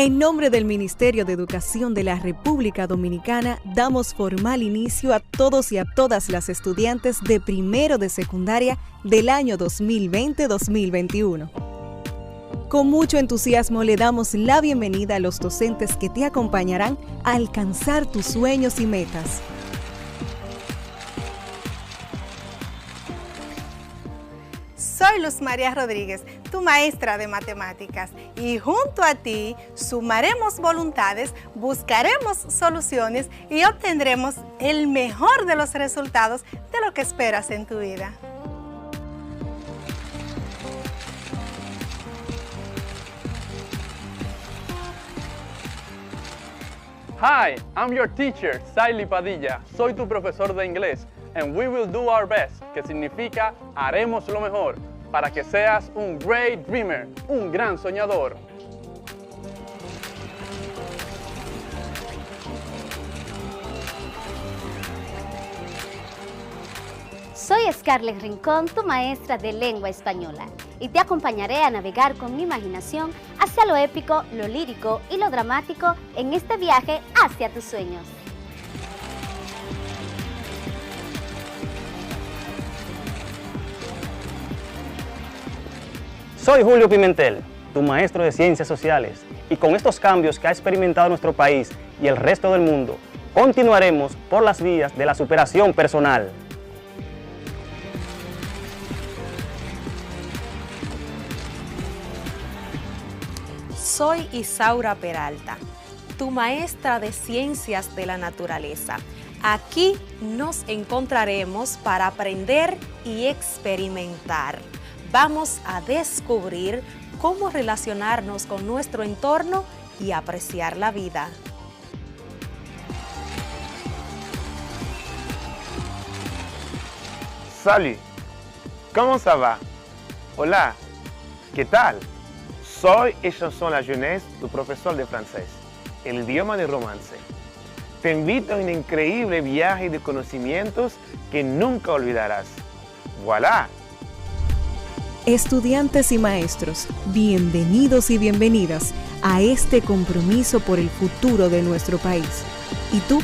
En nombre del Ministerio de Educación de la República Dominicana, damos formal inicio a todos y a todas las estudiantes de primero de secundaria del año 2020-2021. Con mucho entusiasmo le damos la bienvenida a los docentes que te acompañarán a alcanzar tus sueños y metas. Soy Luz María Rodríguez, tu maestra de matemáticas, y junto a ti sumaremos voluntades, buscaremos soluciones y obtendremos el mejor de los resultados de lo que esperas en tu vida. Hi, I'm your teacher, Saily Padilla. Soy tu profesor de inglés. And we will do our best, que significa haremos lo mejor, para que seas un great dreamer, un gran soñador. Soy Scarlett Rincón, tu maestra de lengua española, y te acompañaré a navegar con mi imaginación hacia lo épico, lo lírico y lo dramático en este viaje hacia tus sueños. Soy Julio Pimentel, tu maestro de Ciencias Sociales, y con estos cambios que ha experimentado nuestro país y el resto del mundo, continuaremos por las vías de la superación personal. Soy Isaura Peralta, tu maestra de Ciencias de la Naturaleza. Aquí nos encontraremos para aprender y experimentar. Vamos a descubrir cómo relacionarnos con nuestro entorno y apreciar la vida. Salut, ¿cómo ça va? Hola, ¿qué tal? Soy et chanson la jeunesse, tu profesor de francés, el idioma de romance. Te invito a un increíble viaje de conocimientos que nunca olvidarás. ¡Voilà! Estudiantes y maestros, bienvenidos y bienvenidas a este compromiso por el futuro de nuestro país. Y tú,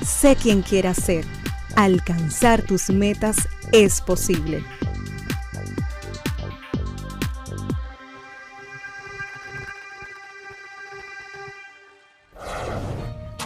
sé quien quieras ser. Alcanzar tus metas es posible.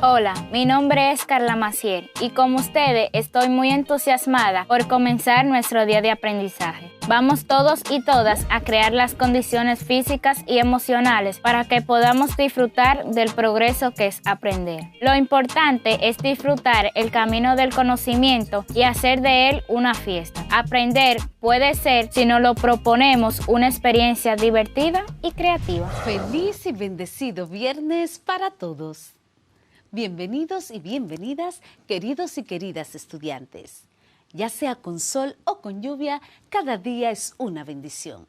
Hola, mi nombre es Carla Macier y como ustedes estoy muy entusiasmada por comenzar nuestro día de aprendizaje. Vamos todos y todas a crear las condiciones físicas y emocionales para que podamos disfrutar del progreso que es aprender. Lo importante es disfrutar el camino del conocimiento y hacer de él una fiesta. Aprender puede ser, si nos lo proponemos, una experiencia divertida y creativa. Feliz y bendecido viernes para todos. Bienvenidos y bienvenidas, queridos y queridas estudiantes. Ya sea con sol o con lluvia, cada día es una bendición.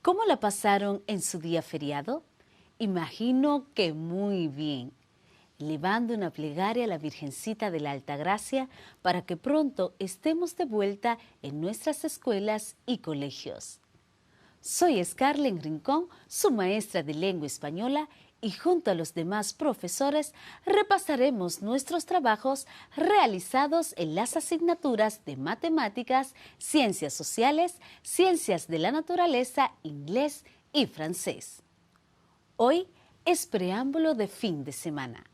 ¿Cómo la pasaron en su día feriado? Imagino que muy bien, elevando una plegaria a la Virgencita de la Altagracia para que pronto estemos de vuelta en nuestras escuelas y colegios. Soy Scarlett Rincón, su maestra de lengua española, y junto a los demás profesores repasaremos nuestros trabajos realizados en las asignaturas de matemáticas, ciencias sociales, ciencias de la naturaleza, inglés y francés. Hoy es preámbulo de fin de semana.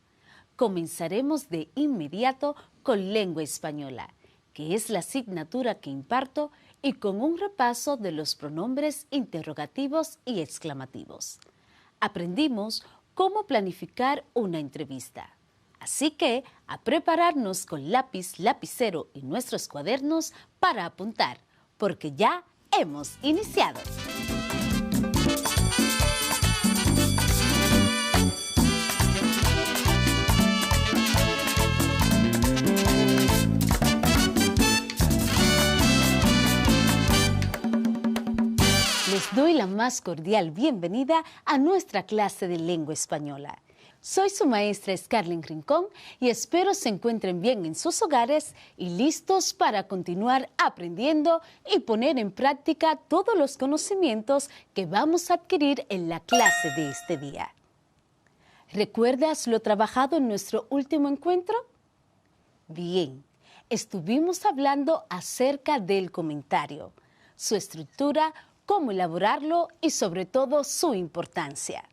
Comenzaremos de inmediato con lengua española, que es la asignatura que imparto, y con un repaso de los pronombres interrogativos y exclamativos. Aprendimos cómo planificar una entrevista. Así que a prepararnos con lápiz, lapicero y nuestros cuadernos para apuntar, porque ya hemos iniciado. Les doy la más cordial bienvenida a nuestra clase de lengua española. Soy su maestra Scarlett Rincón y espero se encuentren bien en sus hogares y listos para continuar aprendiendo y poner en práctica todos los conocimientos que vamos a adquirir en la clase de este día. ¿Recuerdas lo trabajado en nuestro último encuentro? Bien, estuvimos hablando acerca del comentario, su estructura, cómo elaborarlo y sobre todo su importancia.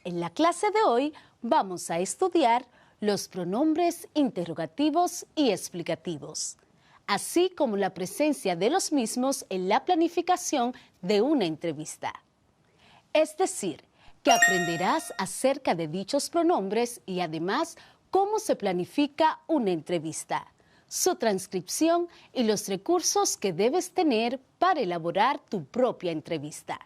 En la clase de hoy vamos a estudiar los pronombres interrogativos y explicativos, así como la presencia de los mismos en la planificación de una entrevista. Es decir, que aprenderás acerca de dichos pronombres y además cómo se planifica una entrevista, su transcripción y los recursos que debes tener para elaborar tu propia entrevista.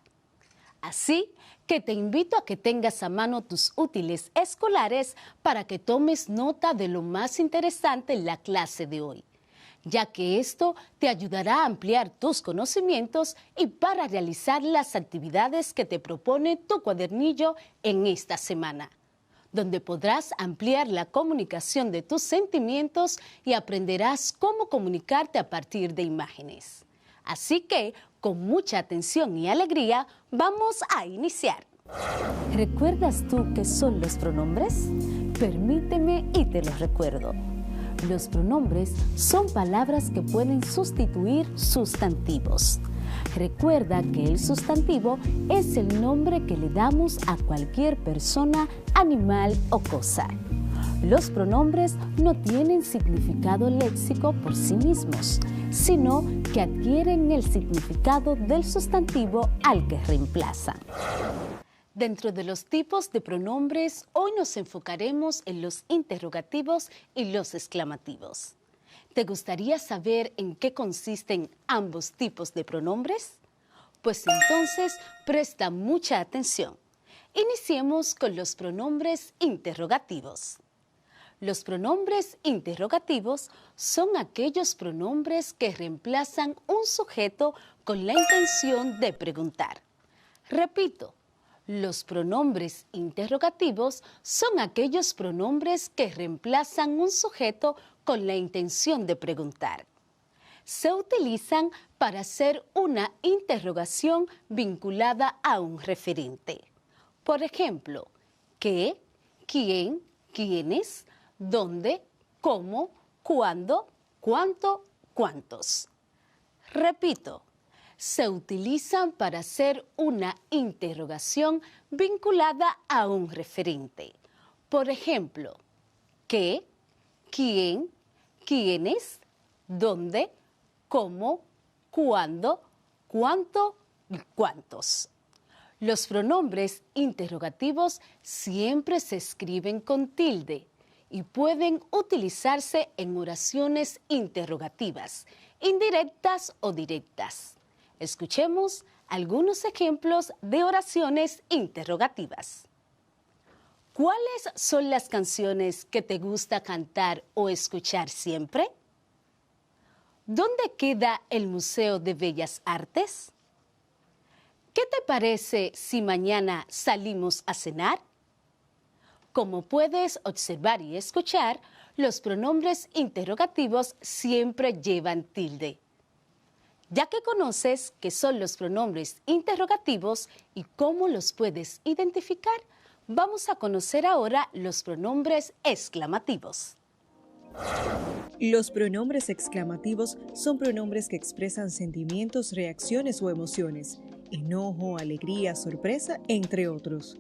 Así que te invito a que tengas a mano tus útiles escolares para que tomes nota de lo más interesante en la clase de hoy, ya que esto te ayudará a ampliar tus conocimientos y para realizar las actividades que te propone tu cuadernillo en esta semana, donde podrás ampliar la comunicación de tus sentimientos y aprenderás cómo comunicarte a partir de imágenes. Así que, con mucha atención y alegría, vamos a iniciar. ¿Recuerdas tú qué son los pronombres? Permíteme y te los recuerdo. Los pronombres son palabras que pueden sustituir sustantivos. Recuerda que el sustantivo es el nombre que le damos a cualquier persona, animal o cosa. Los pronombres no tienen significado léxico por sí mismos, sino que adquieren el significado del sustantivo al que reemplazan. Dentro de los tipos de pronombres, hoy nos enfocaremos en los interrogativos y los exclamativos. ¿Te gustaría saber en qué consisten ambos tipos de pronombres? Pues entonces presta mucha atención. Iniciemos con los pronombres interrogativos. Los pronombres interrogativos son aquellos pronombres que reemplazan un sujeto con la intención de preguntar. Repito, los pronombres interrogativos son aquellos pronombres que reemplazan un sujeto con la intención de preguntar. Se utilizan para hacer una interrogación vinculada a un referente. Por ejemplo, ¿qué?, ¿quién?, ¿quiénes?, ¿dónde?, ¿cómo?, ¿cuándo?, ¿cuánto?, ¿cuántos? Repito, se utilizan para hacer una interrogación vinculada a un referente. Por ejemplo, ¿qué?, ¿quién?, ¿quiénes?, ¿dónde?, ¿cómo?, ¿cuándo?, ¿cuánto?, y ¿cuántos? Los pronombres interrogativos siempre se escriben con tilde y pueden utilizarse en oraciones interrogativas, indirectas o directas. Escuchemos algunos ejemplos de oraciones interrogativas. ¿Cuáles son las canciones que te gusta cantar o escuchar siempre? ¿Dónde queda el Museo de Bellas Artes? ¿Qué te parece si mañana salimos a cenar? Como puedes observar y escuchar, los pronombres interrogativos siempre llevan tilde. Ya que conoces qué son los pronombres interrogativos y cómo los puedes identificar, vamos a conocer ahora los pronombres exclamativos. Los pronombres exclamativos son pronombres que expresan sentimientos, reacciones o emociones, enojo, alegría, sorpresa, entre otros.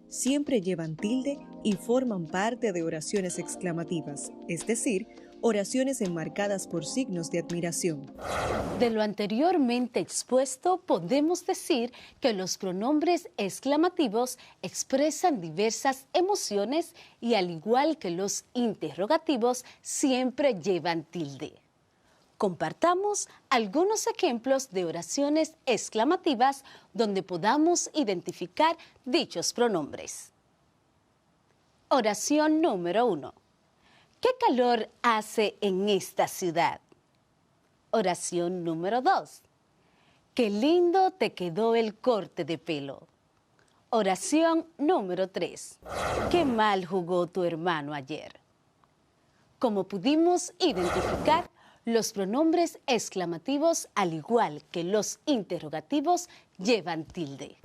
Siempre llevan tilde y forman parte de oraciones exclamativas, es decir, oraciones enmarcadas por signos de admiración. De lo anteriormente expuesto, podemos decir que los pronombres exclamativos expresan diversas emociones y, al igual que los interrogativos, siempre llevan tilde. Compartamos algunos ejemplos de oraciones exclamativas donde podamos identificar dichos pronombres. Oración número 1. ¿Qué calor hace en esta ciudad? Oración número 2. Qué lindo te quedó el corte de pelo. Oración número 3. Qué mal jugó tu hermano ayer. Como pudimos identificar, los pronombres exclamativos, al igual que los interrogativos, llevan tilde.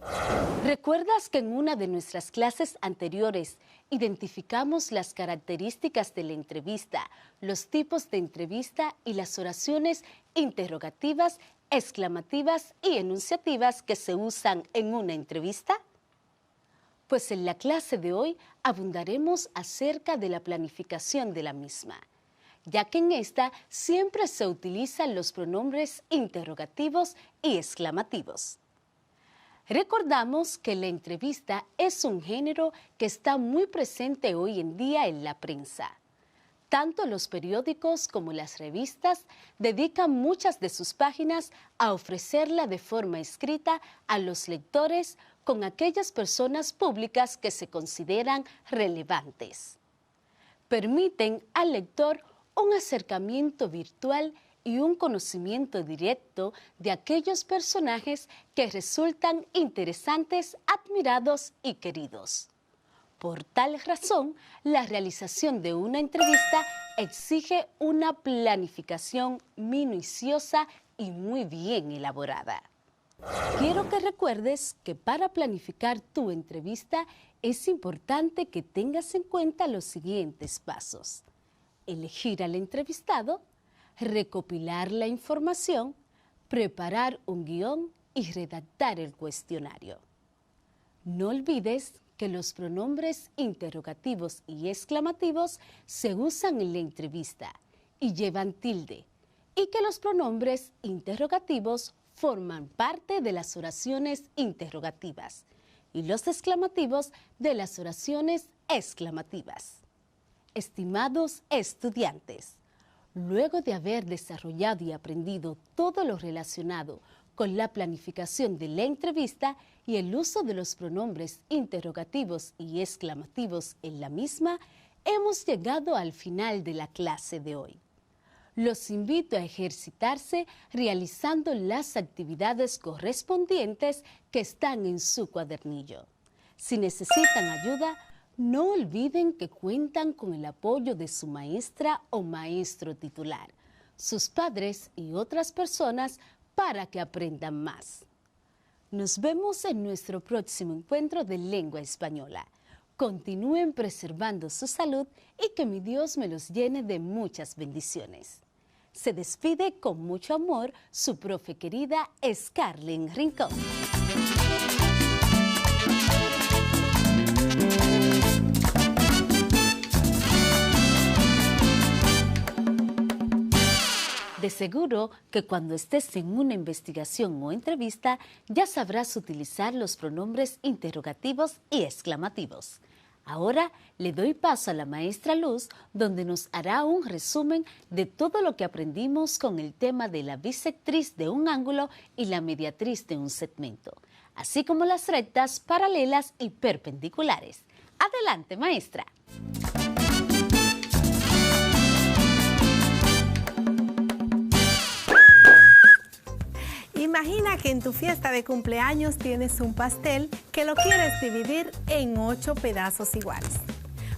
¿Recuerdas que en una de nuestras clases anteriores identificamos las características de la entrevista, los tipos de entrevista y las oraciones interrogativas, exclamativas y enunciativas que se usan en una entrevista? Pues en la clase de hoy abundaremos acerca de la planificación de la misma, ya que en esta siempre se utilizan los pronombres interrogativos y exclamativos. Recordamos que la entrevista es un género que está muy presente hoy en día en la prensa. Tanto los periódicos como las revistas dedican muchas de sus páginas a ofrecerla de forma escrita a los lectores con aquellas personas públicas que se consideran relevantes. Permiten al lector un acercamiento virtual y un conocimiento directo de aquellos personajes que resultan interesantes, admirados y queridos. Por tal razón, la realización de una entrevista exige una planificación minuciosa y muy bien elaborada. Quiero que recuerdes que para planificar tu entrevista es importante que tengas en cuenta los siguientes pasos: elegir al entrevistado, recopilar la información, preparar un guión y redactar el cuestionario. No olvides que los pronombres interrogativos y exclamativos se usan en la entrevista y llevan tilde, y que los pronombres interrogativos forman parte de las oraciones interrogativas y los exclamativos de las oraciones exclamativas. Estimados estudiantes, luego de haber desarrollado y aprendido todo lo relacionado con la planificación de la entrevista y el uso de los pronombres interrogativos y exclamativos en la misma, hemos llegado al final de la clase de hoy. Los invito a ejercitarse realizando las actividades correspondientes que están en su cuadernillo. Si necesitan ayuda, no olviden que cuentan con el apoyo de su maestra o maestro titular, sus padres y otras personas para que aprendan más. Nos vemos en nuestro próximo encuentro de lengua española. Continúen preservando su salud y que mi Dios me los llene de muchas bendiciones. Se despide con mucho amor su profe querida Scarlett Rincón. De seguro que cuando estés en una investigación o entrevista ya sabrás utilizar los pronombres interrogativos y exclamativos. Ahora le doy paso a la maestra Luz, donde nos hará un resumen de todo lo que aprendimos con el tema de la bisectriz de un ángulo y la mediatriz de un segmento, así como las rectas, paralelas y perpendiculares. Adelante, maestra. Imagina que en tu fiesta de cumpleaños tienes un pastel que lo quieres dividir en 8 pedazos iguales.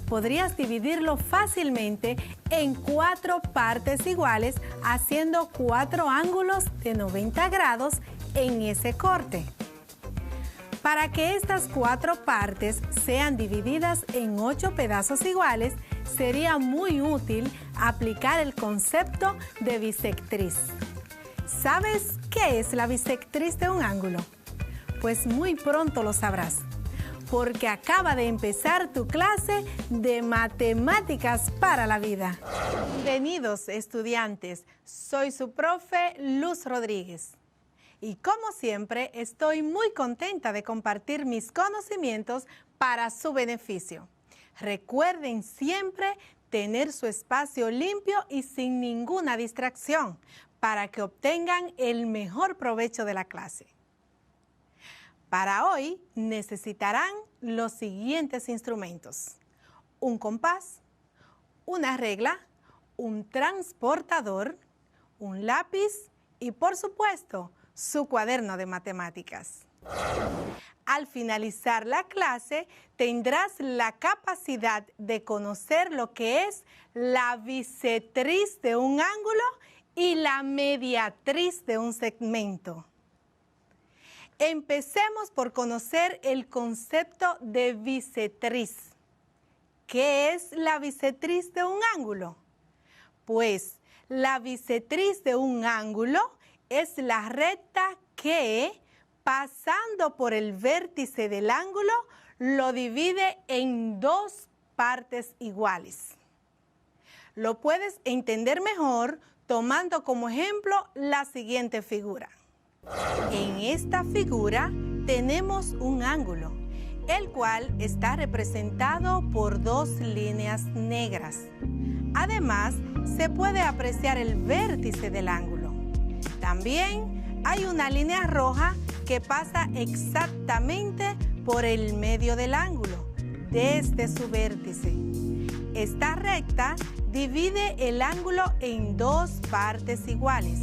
Podrías dividirlo fácilmente en 4 partes iguales, haciendo 4 ángulos de 90 grados en ese corte. Para que estas 4 partes sean divididas en 8 pedazos iguales, sería muy útil aplicar el concepto de bisectriz. ¿Sabes qué es la bisectriz de un ángulo? Pues muy pronto lo sabrás, porque acaba de empezar tu clase de matemáticas para la vida. Bienvenidos, estudiantes. Soy su profe Luz Rodríguez. Y como siempre, estoy muy contenta de compartir mis conocimientos para su beneficio. Recuerden siempre tener su espacio limpio y sin ninguna distracción para que obtengan el mejor provecho de la clase. Para hoy necesitarán los siguientes instrumentos: un compás, una regla, un transportador, un lápiz y, por supuesto, su cuaderno de matemáticas. Al finalizar la clase, tendrás la capacidad de conocer lo que es la bisectriz de un ángulo y la mediatriz de un segmento. Empecemos por conocer el concepto de bisectriz. ¿Qué es la bisectriz de un ángulo? Pues la bisectriz de un ángulo es la recta que, pasando por el vértice del ángulo, lo divide en 2 partes iguales. Lo puedes entender mejor tomando como ejemplo la siguiente figura. En esta figura tenemos un ángulo, el cual está representado por 2 líneas negras. Además, se puede apreciar el vértice del ángulo. También hay una línea roja que pasa exactamente por el medio del ángulo, desde su vértice. Esta recta divide el ángulo en 2 partes iguales.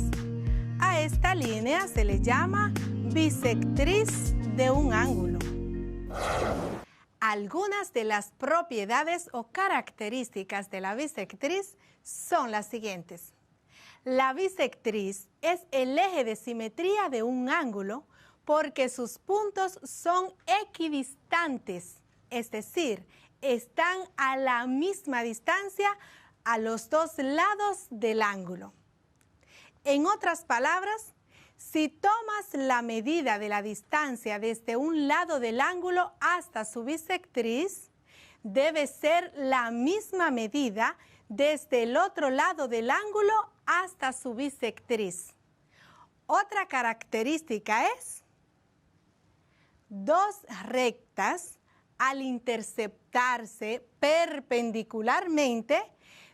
A esta línea se le llama bisectriz de un ángulo. Algunas de las propiedades o características de la bisectriz son las siguientes. La bisectriz es el eje de simetría de un ángulo porque sus puntos son equidistantes, es decir, están a la misma distancia a los 2 lados del ángulo. En otras palabras, si tomas la medida de la distancia desde un lado del ángulo hasta su bisectriz, debe ser la misma medida desde el otro lado del ángulo hasta su bisectriz. Otra característica es: 2 rectas, al interceptarse perpendicularmente,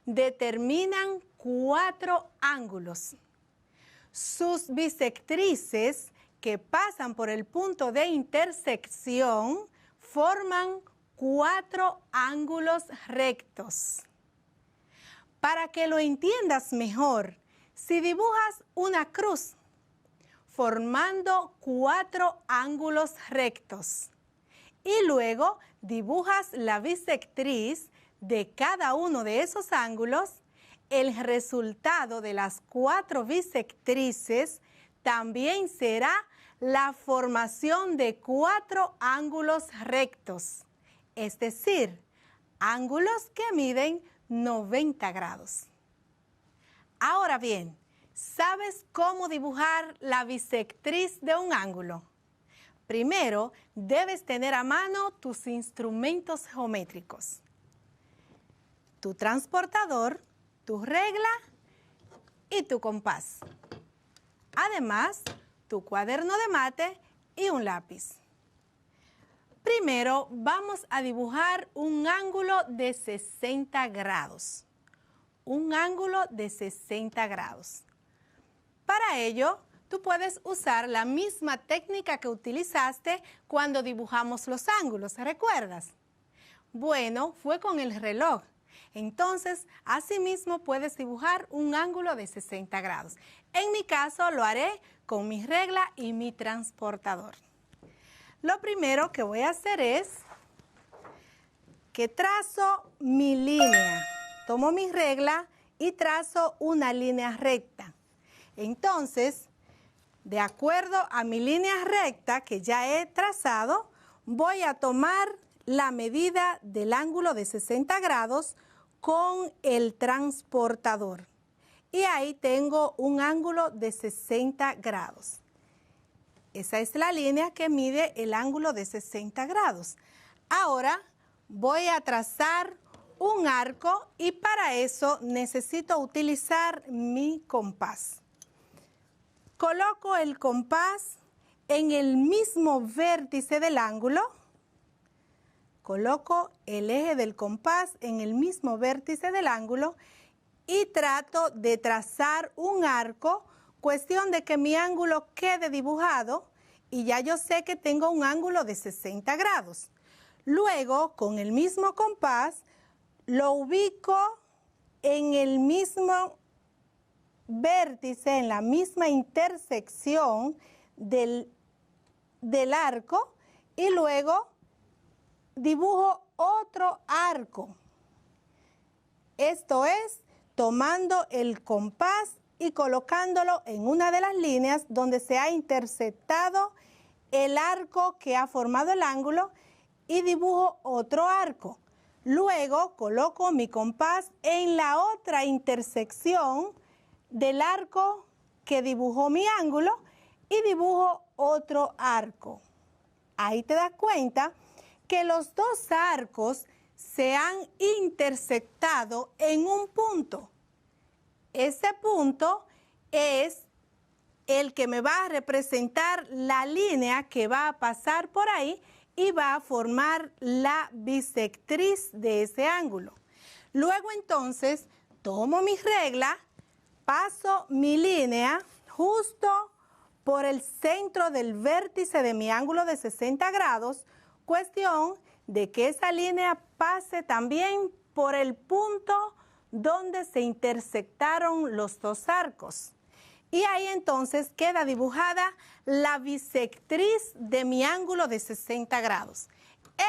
determinan 4 ángulos. Sus bisectrices, que pasan por el punto de intersección, forman 4 ángulos rectos. Para que lo entiendas mejor, si dibujas una cruz, formando 4 ángulos rectos, y luego dibujas la bisectriz de cada uno de esos ángulos, el resultado de las 4 bisectrices también será la formación de 4 ángulos rectos, es decir, ángulos que miden 90 grados. Ahora bien, ¿sabes cómo dibujar la bisectriz de un ángulo? Primero, debes tener a mano tus instrumentos geométricos: tu transportador, tu regla y tu compás. Además, tu cuaderno de mate y un lápiz. Primero, vamos a dibujar un ángulo de 60 grados. Un ángulo de 60 grados. Para ello, tú puedes usar la misma técnica que utilizaste cuando dibujamos los ángulos, ¿recuerdas? Bueno, fue con el reloj. Entonces, asimismo puedes dibujar un ángulo de 60 grados. En mi caso lo haré con mi regla y mi transportador. Lo primero que voy a hacer es que trazo mi línea. Tomo mi regla y trazo una línea recta. Entonces, de acuerdo a mi línea recta que ya he trazado, voy a tomar la medida del ángulo de 60 grados con el transportador. Y ahí tengo un ángulo de 60 grados. Esa es la línea que mide el ángulo de 60 grados. Ahora voy a trazar un arco y para eso necesito utilizar mi compás. Coloco el compás en el mismo vértice del ángulo. Coloco el eje del compás en el mismo vértice del ángulo y trato de trazar un arco, cuestión de que mi ángulo quede dibujado y ya yo sé que tengo un ángulo de 60 grados. Luego, con el mismo compás, lo ubico en el mismo vértice, en la misma intersección del arco y luego dibujo otro arco. Esto es, tomando el compás y colocándolo en una de las líneas donde se ha interceptado el arco que ha formado el ángulo y dibujo otro arco. Luego coloco mi compás en la otra intersección del arco que dibujó mi ángulo y dibujo otro arco. Ahí te das cuenta que los dos arcos se han intersectado en un punto. Ese punto es el que me va a representar la línea que va a pasar por ahí y va a formar la bisectriz de ese ángulo. Luego entonces tomo mi regla, paso mi línea justo por el centro del vértice de mi ángulo de 60 grados, cuestión de que esa línea pase también por el punto donde se intersectaron los dos arcos. Y ahí entonces queda dibujada la bisectriz de mi ángulo de 60 grados.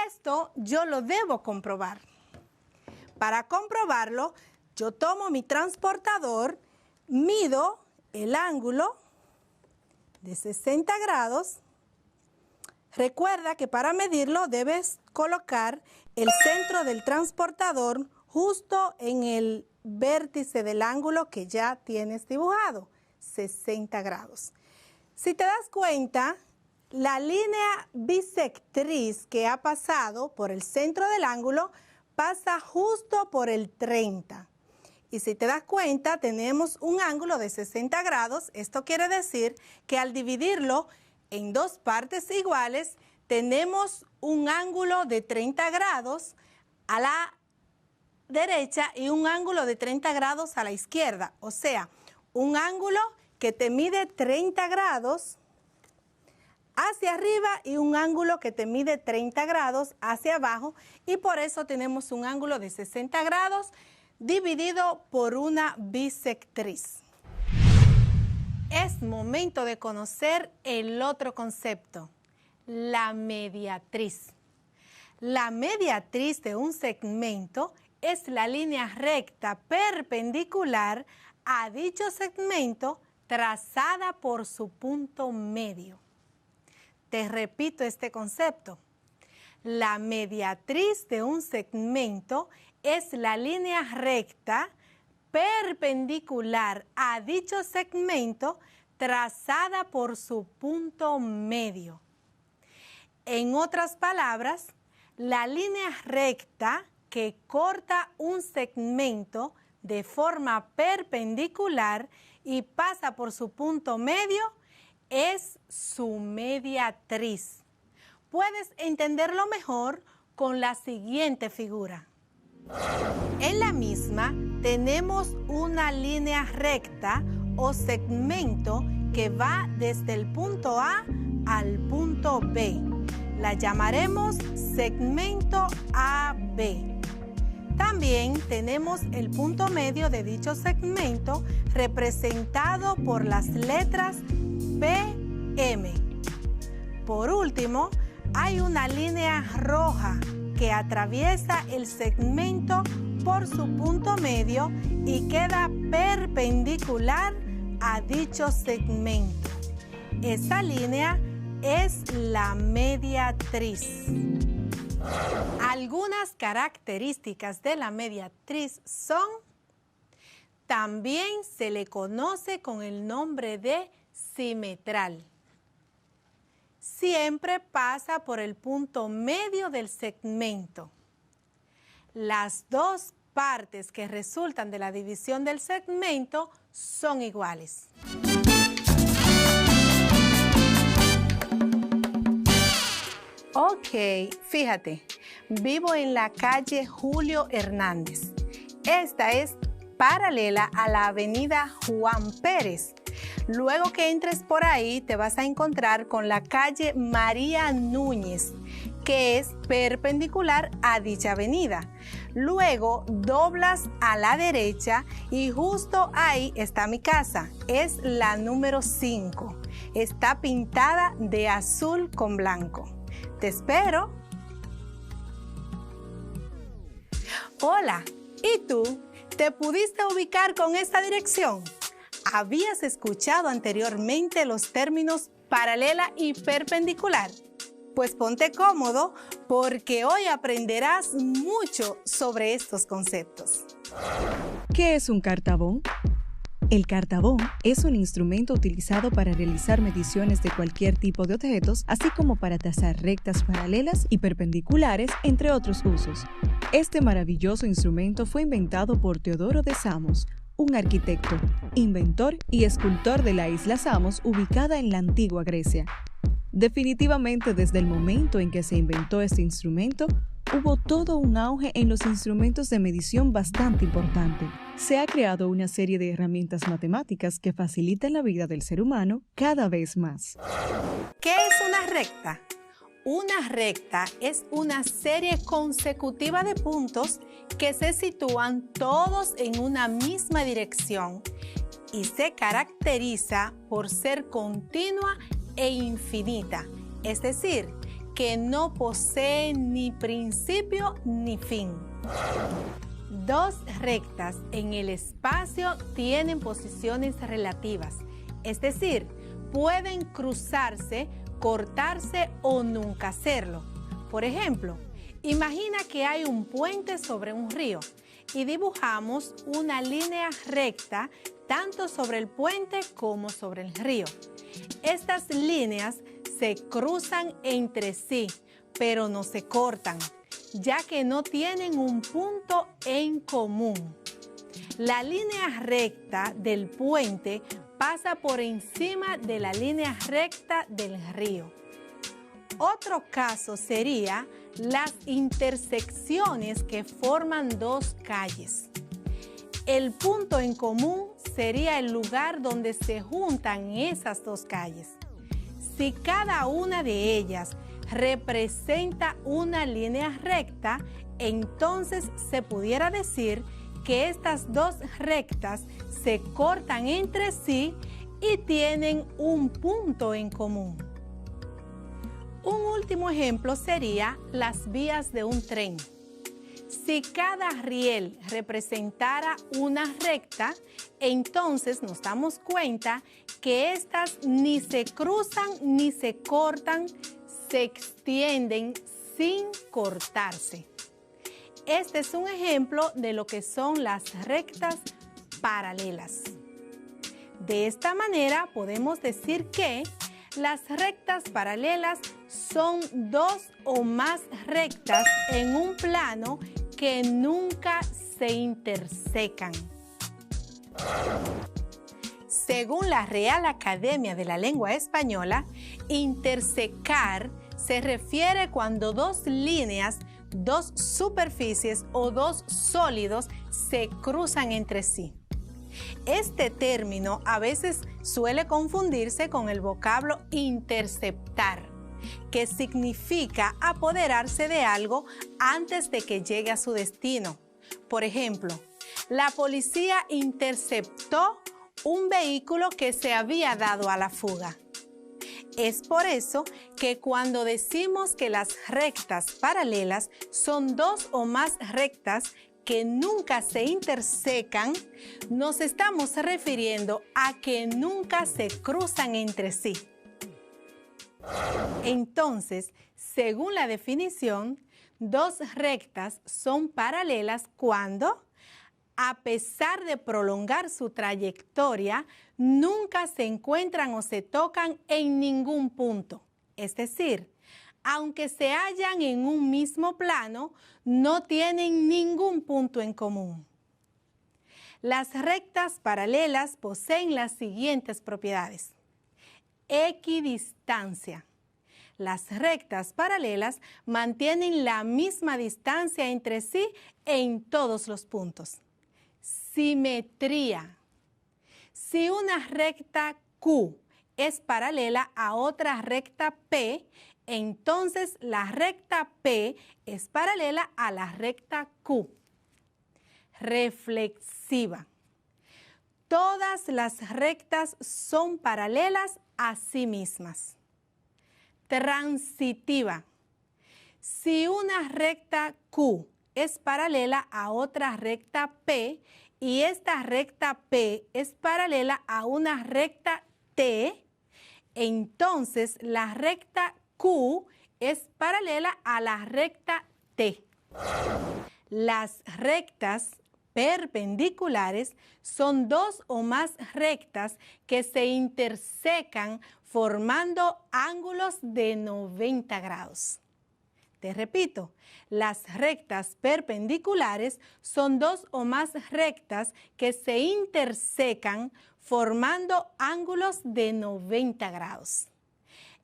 Esto yo lo debo comprobar. Para comprobarlo, yo tomo mi transportador, mido el ángulo de 60 grados. Recuerda que para medirlo debes colocar el centro del transportador justo en el vértice del ángulo que ya tienes dibujado, 60 grados. Si te das cuenta, la línea bisectriz que ha pasado por el centro del ángulo pasa justo por el 30. Y si te das cuenta, tenemos un ángulo de 60 grados. Esto quiere decir que al dividirlo en dos partes iguales, tenemos un ángulo de 30 grados a la derecha y un ángulo de 30 grados a la izquierda. O sea, un ángulo que te mide 30 grados hacia arriba y un ángulo que te mide 30 grados hacia abajo. Y por eso tenemos un ángulo de 60 grados dividido por una bisectriz. Es momento de conocer el otro concepto, la mediatriz. La mediatriz de un segmento es la línea recta perpendicular a dicho segmento trazada por su punto medio. Te repito este concepto. La mediatriz de un segmento es la línea recta perpendicular a dicho segmento trazada por su punto medio. En otras palabras, la línea recta que corta un segmento de forma perpendicular y pasa por su punto medio es su mediatriz. Puedes entenderlo mejor con la siguiente figura. En la misma tenemos una línea recta o segmento que va desde el punto A al punto B. La llamaremos segmento AB. También tenemos el punto medio de dicho segmento representado por las letras PM. Por último, hay una línea roja que atraviesa el segmento por su punto medio y queda perpendicular a dicho segmento. Esa línea es la mediatriz. Algunas características de la mediatriz son: también se le conoce con el nombre de simetral. Siempre pasa por el punto medio del segmento. Las dos partes que resultan de la división del segmento son iguales. Ok, fíjate, vivo en la calle Julio Hernández. Esta es paralela a la avenida Juan Pérez. Luego que entres por ahí te vas a encontrar con la calle María Núñez, que es perpendicular a dicha avenida. Luego doblas a la derecha y justo ahí está mi casa. Es la número 5. Está pintada de azul con blanco. Te espero. Hola, ¿y tú? ¿Te pudiste ubicar con esta dirección? ¿Habías escuchado anteriormente los términos paralela y perpendicular? Pues ponte cómodo porque hoy aprenderás mucho sobre estos conceptos. ¿Qué es un cartabón? El cartabón es un instrumento utilizado para realizar mediciones de cualquier tipo de objetos, así como para trazar rectas paralelas y perpendiculares, entre otros usos. Este maravilloso instrumento fue inventado por Teodoro de Samos, un arquitecto, inventor y escultor de la isla Samos, ubicada en la antigua Grecia. Definitivamente, desde el momento en que se inventó este instrumento, hubo todo un auge en los instrumentos de medición bastante importante. Se ha creado una serie de herramientas matemáticas que facilitan la vida del ser humano cada vez más. ¿Qué es una recta? Una recta es una serie consecutiva de puntos que se sitúan todos en una misma dirección y se caracteriza por ser continua e infinita, es decir, que no posee ni principio ni fin. Dos rectas en el espacio tienen posiciones relativas, es decir, pueden cruzarse, cortarse o nunca hacerlo. Por ejemplo, imagina que hay un puente sobre un río y dibujamos una línea recta tanto sobre el puente como sobre el río. Estas líneas se cruzan entre sí, pero no se cortan, ya que no tienen un punto en común. La línea recta del puente pasa por encima de la línea recta del río. Otro caso sería las intersecciones que forman dos calles. El punto en común sería el lugar donde se juntan esas dos calles. Si cada una de ellas representa una línea recta, entonces se pudiera decir que estas dos rectas se cortan entre sí y tienen un punto en común. Un último ejemplo sería las vías de un tren. Si cada riel representara una recta, entonces nos damos cuenta que estas ni se cruzan ni se cortan, se extienden sin cortarse. Este es un ejemplo de lo que son las rectas paralelas. De esta manera podemos decir que las rectas paralelas son dos o más rectas en un plano que nunca se intersecan. Según la Real Academia de la Lengua Española, intersecar se refiere cuando dos líneas, dos superficies o dos sólidos se cruzan entre sí. Este término a veces suele confundirse con el vocablo interceptar, que significa apoderarse de algo antes de que llegue a su destino. Por ejemplo, la policía interceptó un vehículo que se había dado a la fuga. Es por eso que cuando decimos que las rectas paralelas son dos o más rectas que nunca se intersecan, nos estamos refiriendo a que nunca se cruzan entre sí. Entonces, según la definición, dos rectas son paralelas cuando, a pesar de prolongar su trayectoria, nunca se encuentran o se tocan en ningún punto. Es decir, aunque se hallan en un mismo plano, no tienen ningún punto en común. Las rectas paralelas poseen las siguientes propiedades. Equidistancia. Las rectas paralelas mantienen la misma distancia entre sí en todos los puntos. Simetría. Si una recta Q es paralela a otra recta P, entonces la recta P es paralela a la recta Q. Reflexiva. Todas las rectas son paralelas a sí mismas. Transitiva. Si una recta Q es paralela a otra recta P y esta recta P es paralela a una recta T, entonces la recta Q es paralela a la recta T. Las rectas perpendiculares son dos o más rectas que se intersecan formando ángulos de 90 grados. Te repito, las rectas perpendiculares son dos o más rectas que se intersecan formando ángulos de 90 grados.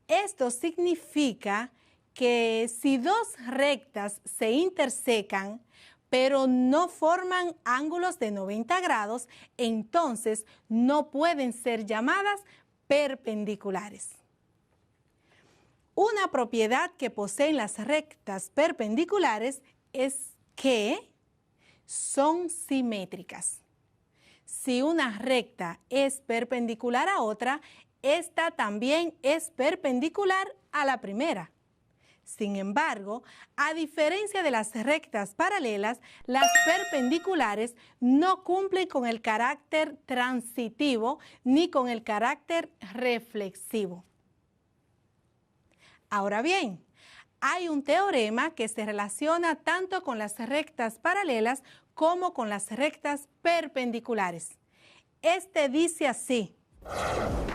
Esto significa que si dos rectas se intersecan, pero no forman ángulos de 90 grados, entonces no pueden ser llamadas perpendiculares. Una propiedad que poseen las rectas perpendiculares es que son simétricas. Si una recta es perpendicular a otra, esta también es perpendicular a la primera. Sin embargo, a diferencia de las rectas paralelas, las perpendiculares no cumplen con el carácter transitivo ni con el carácter reflexivo. Ahora bien, hay un teorema que se relaciona tanto con las rectas paralelas como con las rectas perpendiculares. Este dice así: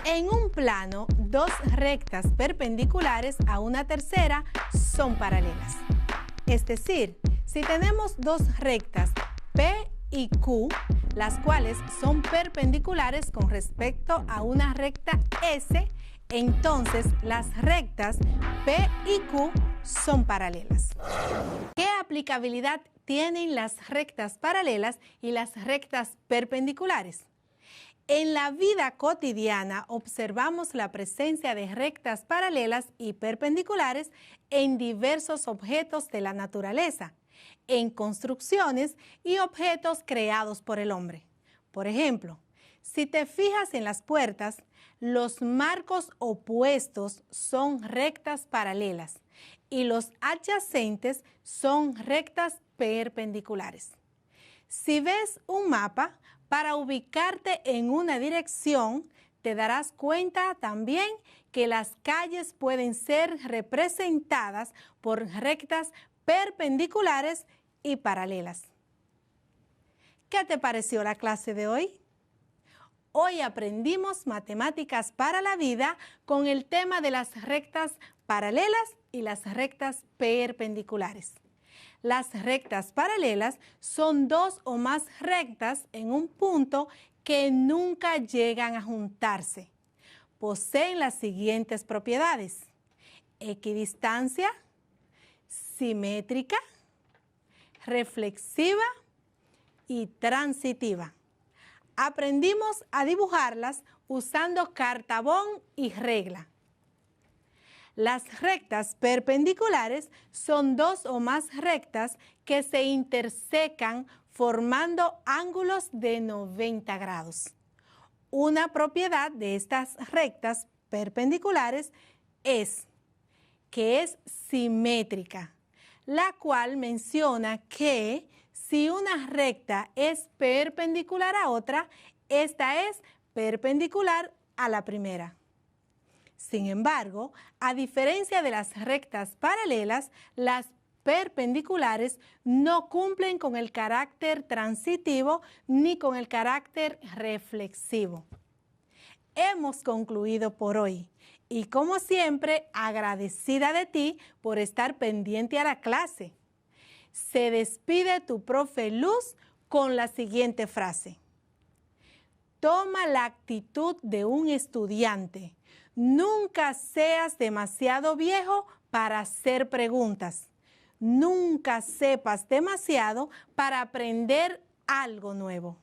en un plano, dos rectas perpendiculares a una tercera son paralelas. Es decir, si tenemos dos rectas P y Q, las cuales son perpendiculares con respecto a una recta S, entonces las rectas P y Q son paralelas. ¿Qué aplicabilidad tienen las rectas paralelas y las rectas perpendiculares? En la vida cotidiana observamos la presencia de rectas paralelas y perpendiculares en diversos objetos de la naturaleza, en construcciones y objetos creados por el hombre. Por ejemplo, si te fijas en las puertas, los marcos opuestos son rectas paralelas y los adyacentes son rectas perpendiculares. Si ves un mapa, para ubicarte en una dirección, te darás cuenta también que las calles pueden ser representadas por rectas perpendiculares y paralelas. ¿Qué te pareció la clase de hoy? Hoy aprendimos matemáticas para la vida con el tema de las rectas paralelas y las rectas perpendiculares. Las rectas paralelas son dos o más rectas en un punto que nunca llegan a juntarse. Poseen las siguientes propiedades: equidistancia, simétrica, reflexiva y transitiva. Aprendimos a dibujarlas usando cartabón y regla. Las rectas perpendiculares son dos o más rectas que se intersecan formando ángulos de 90 grados. Una propiedad de estas rectas perpendiculares es que es simétrica, la cual menciona que si una recta es perpendicular a otra, esta es perpendicular a la primera. Sin embargo, a diferencia de las rectas paralelas, las perpendiculares no cumplen con el carácter transitivo ni con el carácter reflexivo. Hemos concluido por hoy y, como siempre, agradecida de ti por estar pendiente a la clase. Se despide tu profe Luz con la siguiente frase. Toma la actitud de un estudiante. Nunca seas demasiado viejo para hacer preguntas. Nunca sepas demasiado para aprender algo nuevo.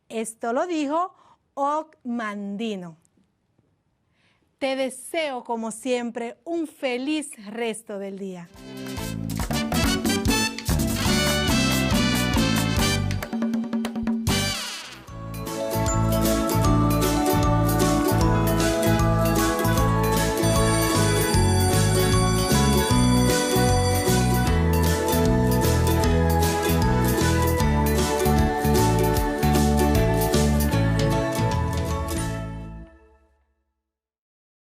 Esto lo dijo Og Mandino. Te deseo, como siempre, un feliz resto del día.